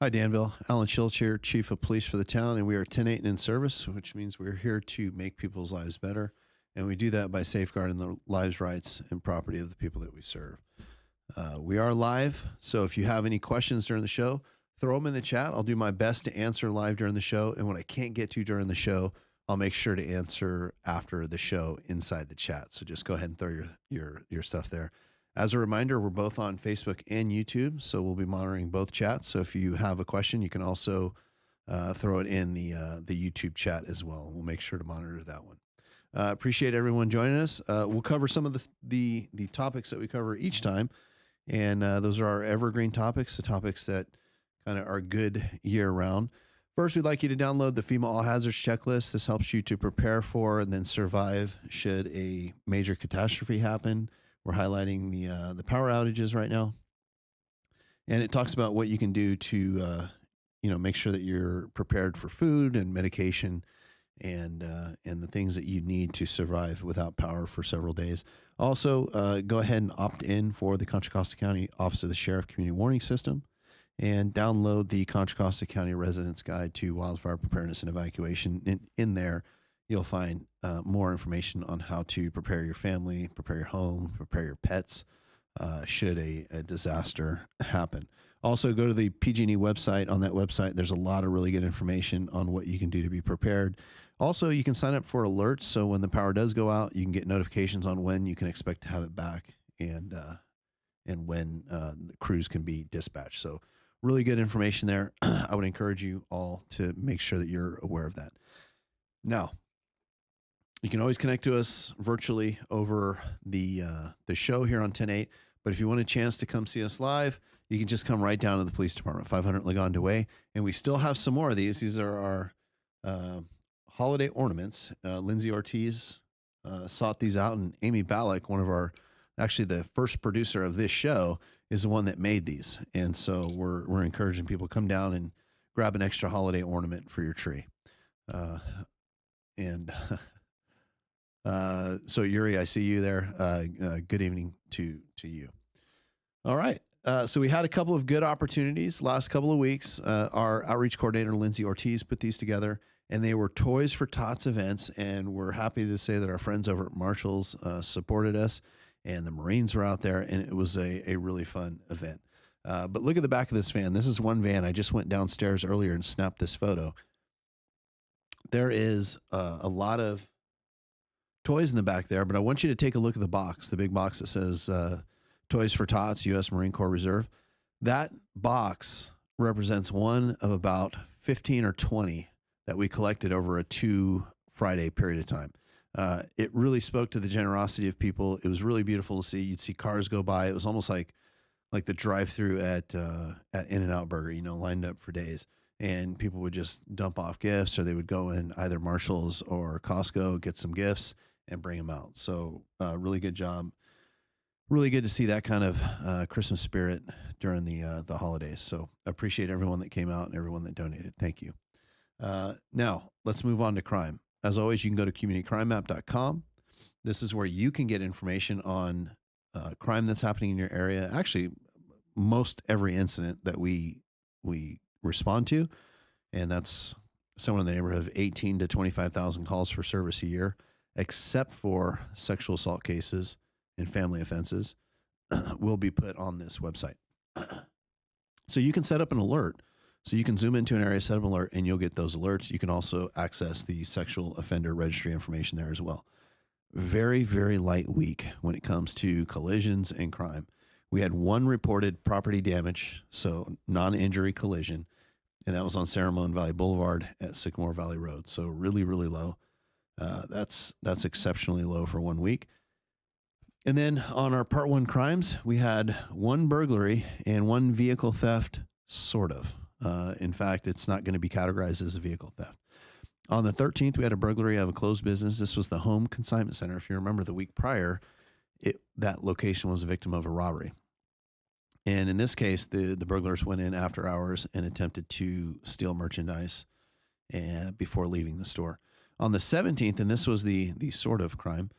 Hi, Danville. Alan Schultz here, Chief of Police for the town, and we are 10-8 and in service, which means we're here to make people's lives better, and we do that by safeguarding the lives, rights, and property of the people that we serve. We are live, so if you have any questions during the show, throw them in the chat. I'll do my best to answer live during the show, and when I can't get to during the show, I'll make sure to answer after the show inside the chat. So just go ahead and throw your stuff there. As a reminder, we're both on Facebook and YouTube, so we'll be monitoring both chats. So if you have a question, you can also throw it in the YouTube chat as well. We'll make sure to monitor that one. Appreciate everyone joining us. We'll cover some of the topics that we cover each time, and those are our evergreen topics, the topics that kind of are good year-round. First, we'd like you to download the FEMA All Hazards Checklist. This helps you to prepare for and then survive should a major catastrophe happen. We're highlighting the power outages right now, and it talks about what you can do to make sure that you're prepared for food and medication and the things that you need to survive without power for several days. Also, go ahead and opt in for the Contra Costa County Office of the Sheriff Community Warning System, and download the Contra Costa County Residents Guide to Wildfire Preparedness and Evacuation. In there, you'll find more information on how to prepare your family, prepare your home, prepare your pets should a disaster happen. Also, go to the PG&E website. On that website, there's a lot of really good information on what you can do to be prepared. Also, you can sign up for alerts, so when the power does go out, you can get notifications on when you can expect to have it back and when the crews can be dispatched. So really good information there. I would encourage you all to make sure that you're aware of that. Now, you can always connect to us virtually over the show here on 10-8, but if you want a chance to come see us live, you can just come right down to the police department, 500 Lagonda Way, and we still have some more of these. These are our holiday ornaments. Lindsay Ortiz sought these out, and Amy Ballack, actually the first producer of this show, is the one that made these. And so we're encouraging people to come down and grab an extra holiday ornament for your tree. So Yuri, I see you there. Good evening to you. All right. So we had a couple of good opportunities last couple of weeks. Our outreach coordinator, Lindsay Ortiz, put these together, and they were Toys for Tots events. And we're happy to say that our friends over at Marshall's supported us, and the Marines were out there, and it was a really fun event. But look at the back of this van. This is one van. I just went downstairs earlier and snapped this photo. There is a lot of toys in the back there, but I want you to take a look at the box, the big box that says Toys for Tots, U.S. Marine Corps Reserve. That box represents one of about 15 or 20 that we collected over a 2-Friday period of time. It really spoke to the generosity of people. It was really beautiful to see. You'd see cars go by. It was almost like the drive-through at In-N-Out Burger, lined up for days. And people would just dump off gifts, or they would go in either Marshall's or Costco, get some gifts, and bring them out. So really good job. Really good to see that kind of Christmas spirit during the holidays. So I appreciate everyone that came out and everyone that donated. Thank you. Now, let's move on to crime. As always, you can go to communitycrimemap.com. This is where you can get information on crime that's happening in your area. Actually, most every incident that we respond to, and that's somewhere in the neighborhood of 18 to 25,000 calls for service a year, except for sexual assault cases and family offenses, will be put on this website. So you can set up an alert. So you can zoom into an area, set up an alert, and you'll get those alerts. You can also access the sexual offender registry information there as well. Very, very light week when it comes to collisions and crime. We had one reported property damage, so non-injury collision, and that was on Ceremone Valley Boulevard at Sycamore Valley Road. So really, really low. That's exceptionally low for 1 week. And then on our Part 1 crimes, we had one burglary and one vehicle theft, sort of. In fact, it's not going to be categorized as a vehicle theft. On the 13th, we had a burglary of a closed business. This was the Home Consignment Center. If you remember, the week prior, that location was a victim of a robbery. And in this case, the burglars went in after hours and attempted to steal merchandise before leaving the store. On the 17th, and this was the sort of crime,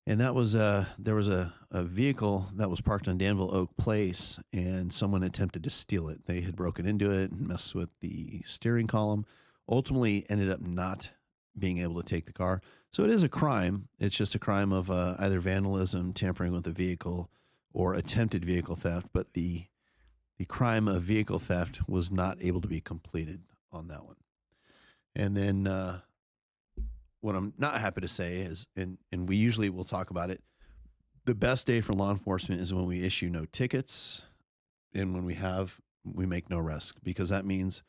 And that was there was a vehicle that was parked on Danville Oak Place, and someone attempted to steal it. They had broken into it and messed with the steering column. Ultimately, ended up not being able to take the car. So it is a crime. It's just a crime of either vandalism, tampering with a vehicle, or attempted vehicle theft. But the crime of vehicle theft was not able to be completed on that one. And then what I'm not happy to say is, and we usually will talk about it, the best day for law enforcement is when we issue no tickets and when we make no arrests, because that means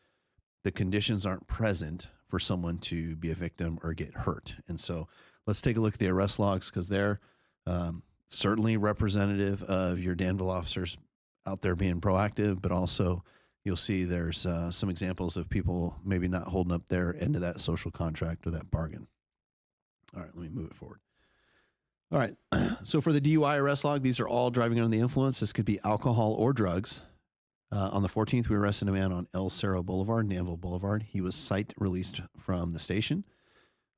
the conditions aren't present for someone to be a victim or get hurt. And so let's take a look at the arrest logs, because they're certainly representative of your Danville officers out there being proactive, but also you'll see there's some examples of people maybe not holding up their end of that social contract or that bargain. All right, let me move it forward. All right, so for the DUI arrest log, these are all driving under the influence. This could be alcohol or drugs. On the 14th, we arrested a man on El Cerro Boulevard, Danville Boulevard. He was site released from the station.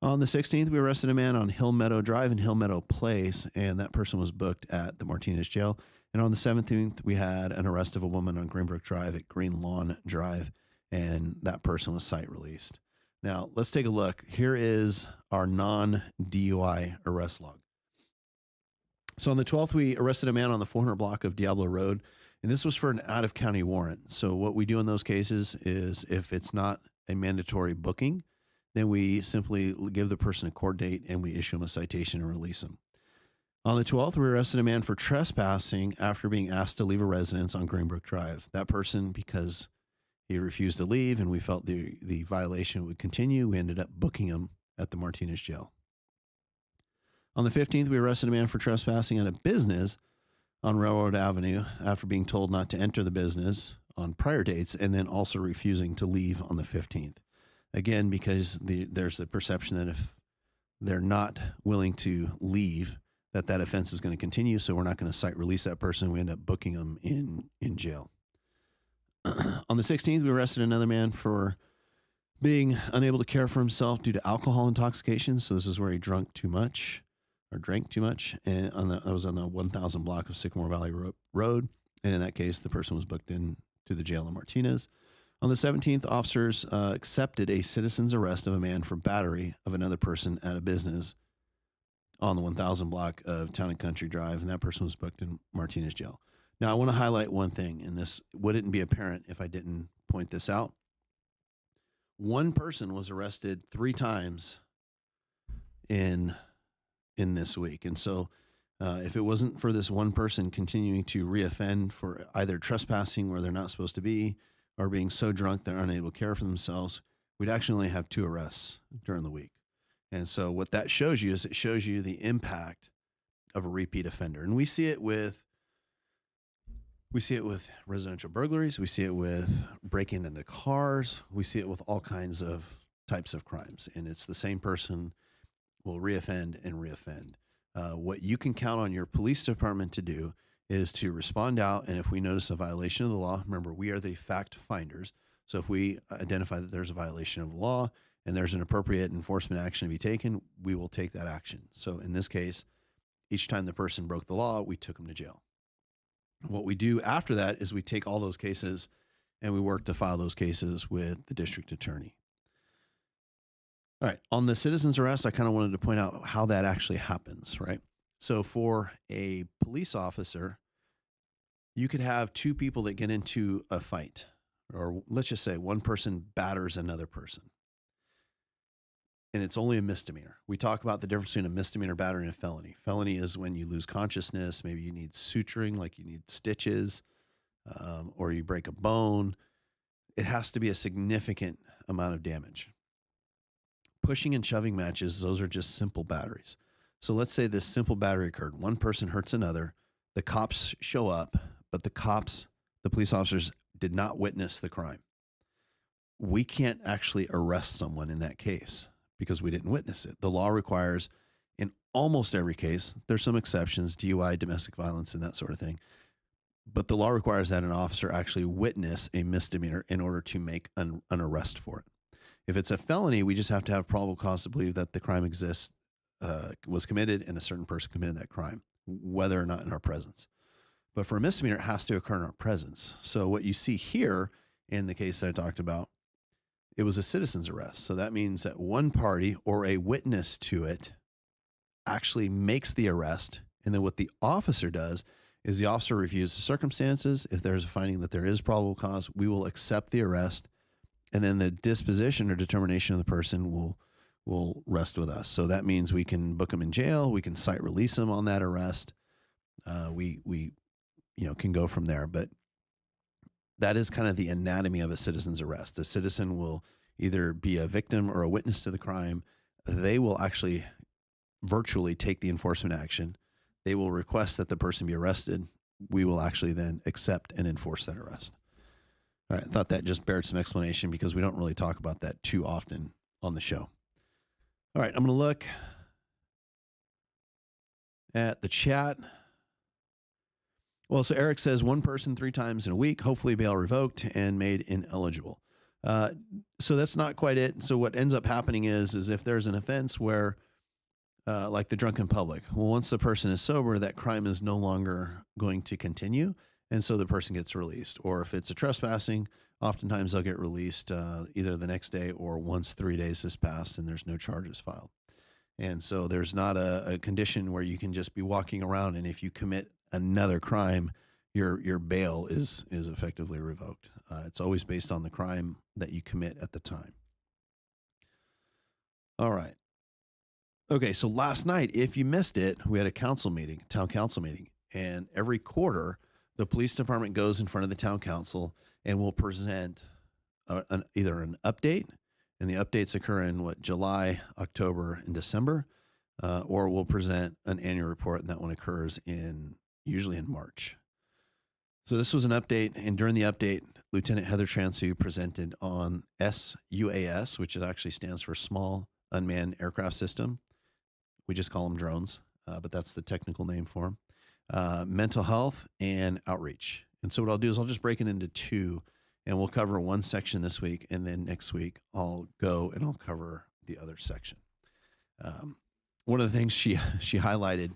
On the 16th, we arrested a man on Hill Meadow Drive and Hill Meadow Place, and that person was booked at the Martinez Jail. And on the 17th, we had an arrest of a woman on Greenbrook Drive at Green Lawn Drive, and that person was site released. Now, let's take a look. Here is our non-DUI arrest log. So on the 12th, we arrested a man on the 400 block of Diablo Road, and this was for an out-of-county warrant. So what we do in those cases is, if it's not a mandatory booking, then we simply give the person a court date and we issue them a citation and release them. On the 12th, we arrested a man for trespassing after being asked to leave a residence on Greenbrook Drive. That person, because he refused to leave and we felt the violation would continue, we ended up booking him at the Martinez Jail. On the 15th, we arrested a man for trespassing at a business on Railroad Avenue after being told not to enter the business on prior dates, and then also refusing to leave on the 15th. Again, because there's the perception that if they're not willing to leave, that offense is going to continue. So we're not going to site release that person. We end up booking them in jail. On the 16th, we arrested another man for being unable to care for himself due to alcohol intoxication. So this is where he drank too much. And that was on the 1000 block of Sycamore Valley Road. And in that case, the person was booked in to the jail in Martinez. On the 17th, officers accepted a citizen's arrest of a man for battery of another person at a business on the 1000 block of Town and Country Drive, and that person was booked in Martinez Jail. Now, I want to highlight one thing, and this wouldn't be apparent if I didn't point this out. One person was arrested 3 times in this week, and so if it wasn't for this one person continuing to reoffend for either trespassing where they're not supposed to be or being so drunk they're unable to care for themselves, we'd actually only have 2 arrests during the week. And so what that shows you is it shows you the impact of a repeat offender. And we see it with residential burglaries. We see it with breaking into cars. We see it with all kinds of types of crimes. And it's the same person will reoffend and reoffend. What you can count on your police department to do is to respond out. And if we notice a violation of the law, remember, we are the fact finders. So if we identify that there's a violation of the law and there's an appropriate enforcement action to be taken, we will take that action. So in this case, each time the person broke the law, we took them to jail. What we do after that is we take all those cases and we work to file those cases with the district attorney. All right. On the citizen's arrest, I kind of wanted to point out how that actually happens, right? So for a police officer, you could have 2 people that get into a fight, or let's just say one person batters another person, and it's only a misdemeanor. We talk about the difference between a misdemeanor, battery, and a felony. Felony is when you lose consciousness. Maybe you need suturing, like you need stitches, or you break a bone. It has to be a significant amount of damage. Pushing and shoving matches, those are just simple batteries. So let's say this simple battery occurred. One person hurts another. The cops show up, but the police officers did not witness the crime. We can't actually arrest someone in that case because we didn't witness it. The law requires, in almost every case, there's some exceptions, DUI, domestic violence, and that sort of thing, but the law requires that an officer actually witness a misdemeanor in order to make an arrest for it. If it's a felony, we just have to have probable cause to believe that the crime exists was committed and a certain person committed that crime, whether or not in our presence. But for a misdemeanor, it has to occur in our presence. So what you see here in the case that I talked about, it was a citizen's arrest. So that means that one party or a witness to it actually makes the arrest. And then what the officer does is the officer reviews the circumstances. If there's a finding that there is probable cause, we will accept the arrest. And then the disposition or determination of the person will rest with us. So that means we can book them in jail. We can cite release them on that arrest. We can go from there. But that is kind of the anatomy of a citizen's arrest. A citizen will either be a victim or a witness to the crime. They will actually virtually take the enforcement action. They will request that the person be arrested. We will actually then accept and enforce that arrest. All right, I thought that just bared some explanation because we don't really talk about that too often on the show. All right, I'm going to look at the chat. Well, so Eric says 1 person 3 times in a week, hopefully bail revoked and made ineligible. So that's not quite it. So what ends up happening is if there's an offense where, like the drunk in public, well, once the person is sober, that crime is no longer going to continue. And so the person gets released. Or if it's a trespassing, oftentimes they'll get released either the next day or once 3 days has passed and there's no charges filed. And so there's not a condition where you can just be walking around and if you commit another crime, your bail is effectively revoked. It's always based on the crime that you commit at the time. All right. Okay, so last night, if you missed it, we had a town council meeting, and every quarter, the police department goes in front of the town council and will present either an update, and the updates occur in July, October, and December, or we'll present an annual report, and that one occurs usually in March. So this was an update, and during the update, Lieutenant Heather Transu presented on sUAS, which actually stands for Small Unmanned Aircraft System. We just call them drones, but that's the technical name for them. Mental health and outreach. And so what I'll do is I'll just break it into 2, and we'll cover one section this week, and then next week I'll go and I'll cover the other section. One of the things she highlighted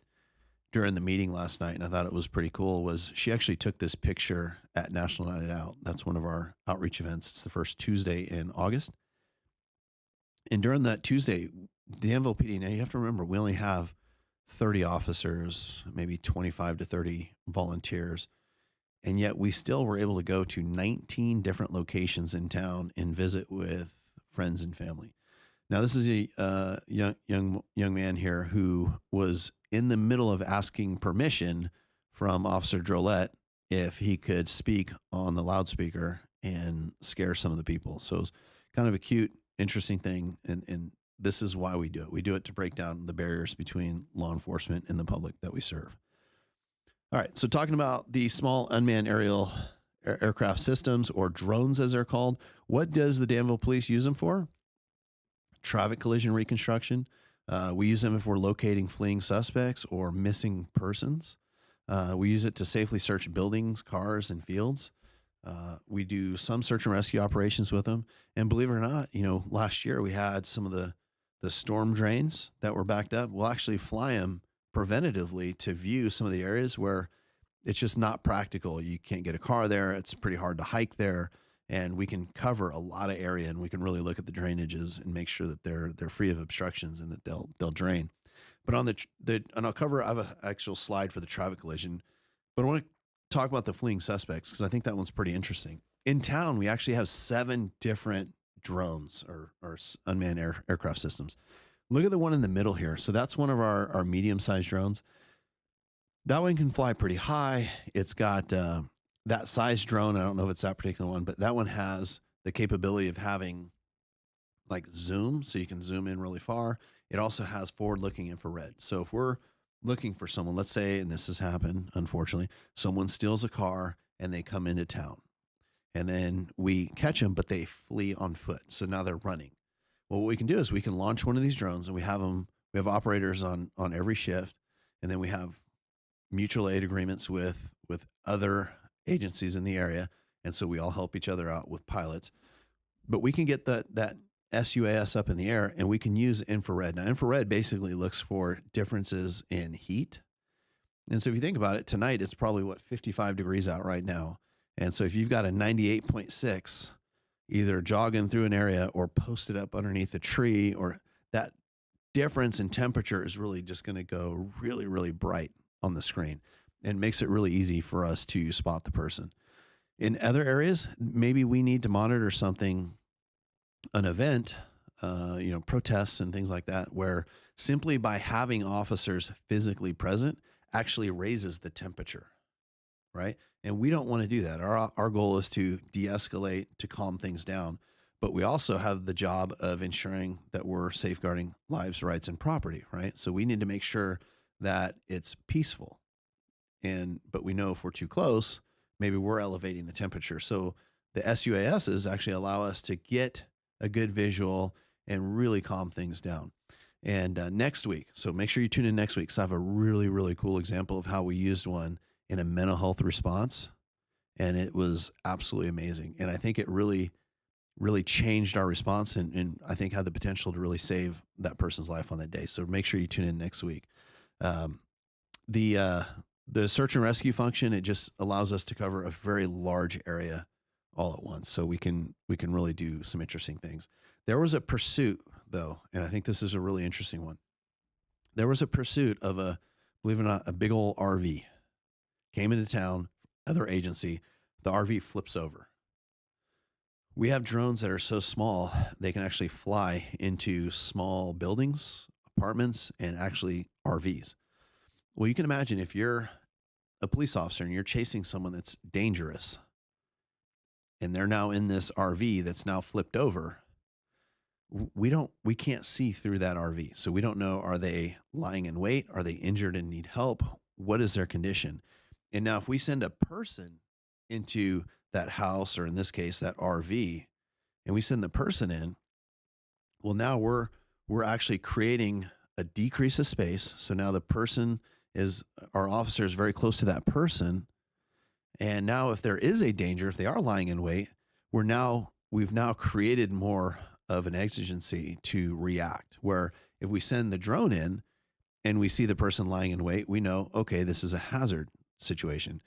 during the meeting last night, and I thought it was pretty cool, was she actually took this picture at National Night Out. That's one of our outreach events. It's the first Tuesday in August. And during that Tuesday, Danville PD, now you have to remember, we only have 30 officers, maybe 25 to 30 volunteers. And yet we still were able to go to 19 different locations in town and visit with friends and family. Now, this is a young man here who was in the middle of asking permission from Officer Drolet if he could speak on the loudspeaker and scare some of the people. So it's kind of a cute, interesting thing. And this is why we do it. We do it to break down the barriers between law enforcement and the public that we serve. All right. So talking about the small unmanned aerial aircraft systems, or drones as they're called, what does the Danville Police use them for? Traffic collision reconstruction. We use them if we're locating fleeing suspects or missing persons. We use it to safely search buildings, cars, and fields. We do some search and rescue operations with them. And believe it or not, last year we had some of the storm drains that were backed up. We'll actually fly them preventatively to view some of the areas where it's just not practical. You can't get a car there. It's pretty hard to hike there. And we can cover a lot of area, and we can really look at the drainages and make sure that they're free of obstructions and that they'll drain. But on and I'll cover, I have an actual slide for the traffic collision, but I want to talk about the fleeing suspects because I think that one's pretty interesting. In town, we actually have 7 different drones or unmanned aircraft systems. Look at the one in the middle here. So that's one of our medium-sized drones. That one can fly pretty high. It's got that size drone. I don't know if it's that particular one, but that one has the capability of having like zoom, so you can zoom in really far. It also has forward-looking infrared. So if we're looking for someone, let's say, and this has happened, unfortunately, someone steals a car and they come into town. And then we catch them, but they flee on foot. So now they're running. Well, what we can do is we can launch one of these drones, and we have operators on every shift, and then we have mutual aid agreements with other agencies in the area. And so we all help each other out with pilots. But we can get that sUAS up in the air, and we can use infrared. Now, infrared basically looks for differences in heat. And so if you think about it, tonight it's probably 55 degrees out right now. And so if you've got a 98.6, either jogging through an area or posted up underneath a tree, or that difference in temperature is really just going to go really, really bright on the screen and makes it really easy for us to spot the person. In other areas, maybe we need to monitor something, an event, protests and things like that, where simply by having officers physically present actually raises the temperature, right? And we don't want to do that. Our goal is to de-escalate, to calm things down, but we also have the job of ensuring that we're safeguarding lives, rights, and property, right? So we need to make sure that it's peaceful. But we know if we're too close, maybe we're elevating the temperature. So the sUASs actually allow us to get a good visual and really calm things down. And next week, so make sure you tune in next week, because I have a really, really cool example of how we used one in a mental health response. And it was absolutely amazing. And I think it really, really changed our response, and I think had the potential to really save that person's life on that day. So make sure you tune in next week. The search and rescue function, it just allows us to cover a very large area all at once. So we can really do some interesting things. There was a pursuit, though, and I think this is a really interesting one. There was a pursuit of believe it or not, a big old RV. Came into town, other agency, the RV flips over. We have drones that are so small, they can actually fly into small buildings, apartments, and actually RVs. Well, you can imagine if you're a police officer and you're chasing someone that's dangerous, and they're now in this RV that's now flipped over, we can't see through that RV. So we don't know, are they lying in wait? Are they injured and need help? What is their condition? And now if we send a person into that house, or in this case, that RV, and we send the person in, well, now we're actually creating a decrease of space. So now our officer is very close to that person. And now if there is a danger, if they are lying in wait, we've now created more of an exigency to react, where if we send the drone in and we see the person lying in wait, we know, okay, this is a hazard situation.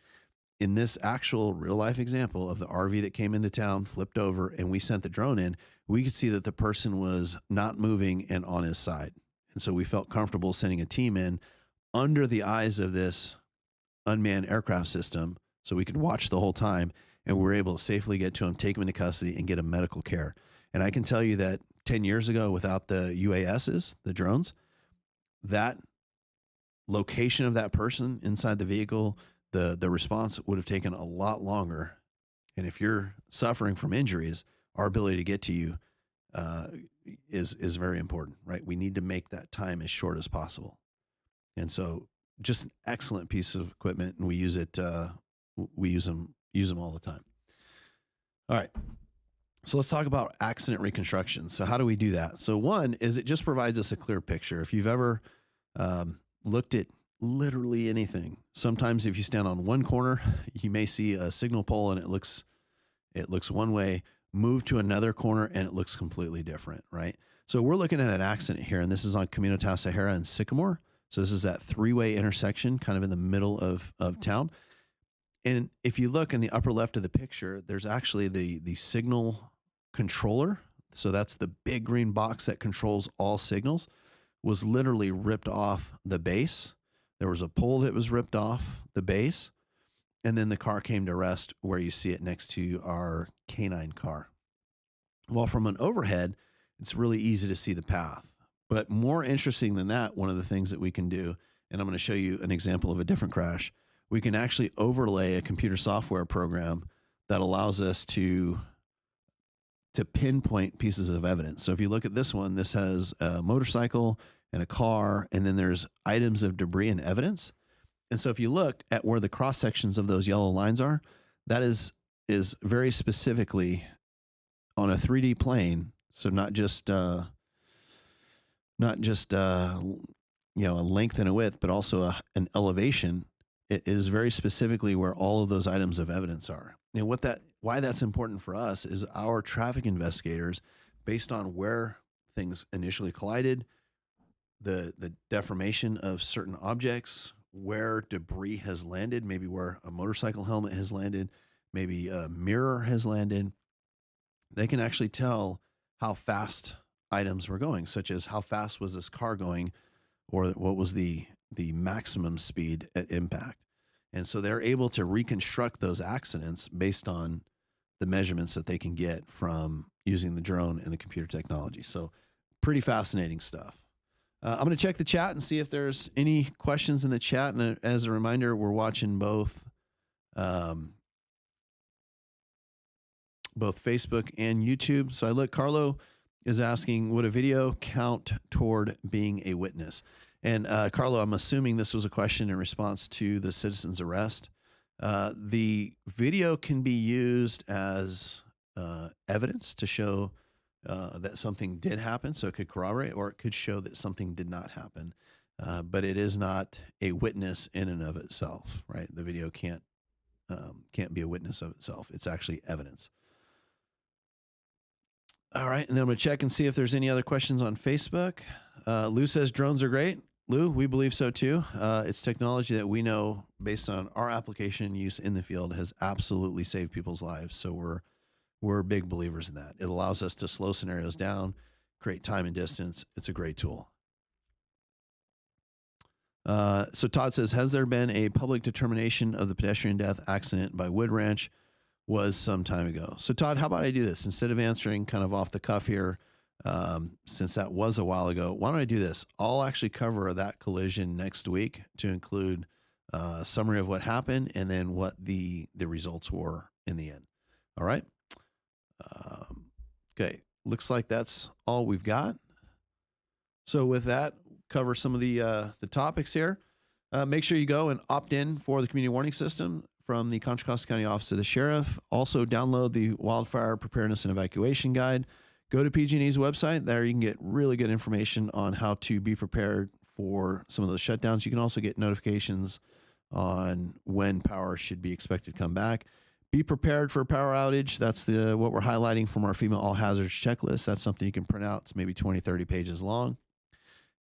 In this actual real life example of the RV that came into town, flipped over, and we sent the drone in, we could see that the person was not moving and on his side. And so we felt comfortable sending a team in under the eyes of this unmanned aircraft system, so we could watch the whole time, and we were able to safely get to him, take him into custody, and get him medical care. And I can tell you that 10 years ago, without the UASs, the drones, that location of that person inside the vehicle, the response would have taken a lot longer. And if you're suffering from injuries, our ability to get to you is very important, right? We need to make that time as short as possible. And so just an excellent piece of equipment, and we use it. We use them all the time. All right. So let's talk about accident reconstruction. So how do we do that? So one is, it just provides us a clear picture. If you've ever looked at literally anything, sometimes if you stand on one corner, you may see a signal pole and it looks one way. Move to another corner and it looks completely different, right? So we're looking at an accident here, and this is on Comunidad Sahara and Sycamore. So this is that three-way intersection kind of in the middle of town. And if you look in the upper left of the picture, there's actually the signal controller. So that's the big green box that controls all signals, was literally ripped off the base. There was a pole that was ripped off the base, and then the car came to rest where you see it next to our canine car. Well, from an overhead, it's really easy to see the path. But more interesting than that, one of the things that we can do, and I'm going to show you an example of a different crash, we can actually overlay a computer software program that allows us to pinpoint pieces of evidence. So if you look at this one, this has a motorcycle and a car, and then there's items of debris and evidence. And so if you look at where the cross sections of those yellow lines are, that is very specifically on a 3D plane. So not just a length and a width, but also an elevation. It is very specifically where all of those items of evidence are. And why that's important for us is our traffic investigators based on where things initially collided, the deformation of certain objects, where debris has landed, maybe where a motorcycle helmet has landed, maybe a mirror has landed. They can actually tell how fast items were going, such as how fast was this car going, or what was the maximum speed at impact. And so they're able to reconstruct those accidents based on the measurements that they can get from using the drone and the computer technology. So pretty fascinating stuff. I'm going to check the chat and see if there's any questions in the chat. And as a reminder, we're watching both Facebook and YouTube. So I look, Carlo is asking, would a video count toward being a witness? And Carlo, I'm assuming this was a question in response to the citizen's arrest. The video can be used as evidence to show that something did happen, so it could corroborate, or it could show that something did not happen. But it is not a witness in and of itself, right? The video can't be a witness of itself. It's actually evidence. All right, and then I'm going to check and see if there's any other questions on Facebook. Lou says drones are great. Lou, we believe so too. It's technology that we know, based on our application and use in the field, has absolutely saved people's lives. So we're big believers in that. It allows us to slow scenarios down, create time and distance. It's a great tool. So Todd says, has there been a public determination of the pedestrian death accident by Wood Ranch? Was some time ago. So Todd, how about I do this? Instead of answering kind of off the cuff here, since that was a while ago, why don't I do this? I'll actually cover that collision next week to include a summary of what happened and then what the results were in the end. All right. Okay. Looks like that's all we've got. So with that, cover some of the topics here. Make sure you go and opt in for the community warning system from the Contra Costa County Office of the Sheriff. Also download the Wildfire Preparedness and Evacuation Guide. Go to PG&E's website. There you can get really good information on how to be prepared for some of those shutdowns. You can also get notifications on when power should be expected to come back. Be prepared for a power outage. That's what we're highlighting from our FEMA all hazards checklist. That's something you can print out. It's maybe 20, 30 pages long.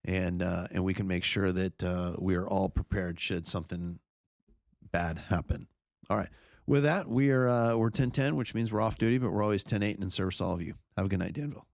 And we can make sure that we are all prepared should something bad happen. All right. With that, we're 10:10, which means we're off duty, but we're always 10:8 and in service to all of you. Have a good night, Danville.